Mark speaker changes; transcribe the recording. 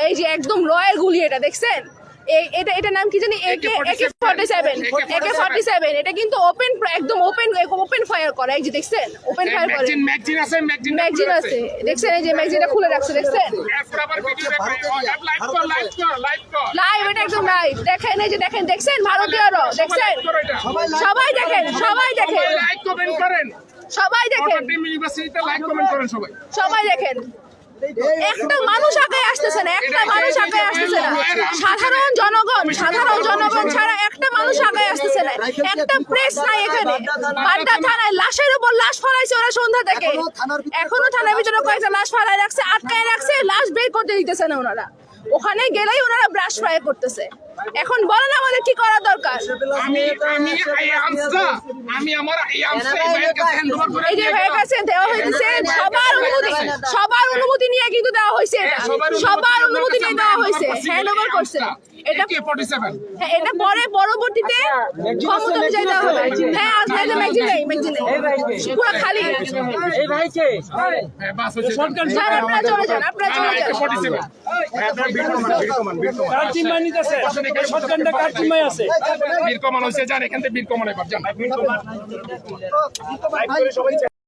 Speaker 1: এই যে একদম র এর গুলি, এটা দেখছেন? এটা নাম কি জানি, AK-47 এটা কিন্তু ওপেন ফায়ার করে। এই যে দেখছেন, ওপেন ফায়ার করে। ম্যাগজিন আছে দেখছেন, এই যে ম্যাগজিনটা খুলে রাখছে দেখছেন, লাইভ, এটা একদম লাইভ। দেখেন, এই যে দেখছেন ভারতীয়রা, দেখছেন? সবাই দেখেন, সবাই দেখেন। একটা মানুষ আগে আসতেছে না, সাধারণ জনগণ ছাড়া একটা মানুষ আগে আসতেছে না। একটা প্রেস নাই এখানে। বাড্ডা থানায় লাশের উপর লাশ ফলাইছে ওরা সন্ধ্যা থেকে, এখনো থানার ভিতরে কয়েকটা লাশ ফলাই রাখছে, আটকায় রাখছে, লাশ বের করতে দিতেছে না ওনারা। ওখানে গেলেই ওনারা ব্রাশ ফ্রাই করতেছে। এখন বলেন আমাদের কি করা দরকার? এই যে ভাইয়ের কাছে দেওয়া হয়েছে, সবার অনুমতি নিয়ে কিন্তু দেওয়া হয়েছে, সবার অনুমতি নিয়ে দেওয়া হয়েছে, হ্যান্ড ওভার করছে। এটা পরে পরবর্তীতে ক্ষমতা অনুযায়ী দেওয়া হবে। হ্যাঁ, আজকে ম্যাগজিন নেই, পুরো খালি। আপনারা চলে যান।
Speaker 2: বীর কমান হয়েছে, যান এখান থেকে বীর কমানে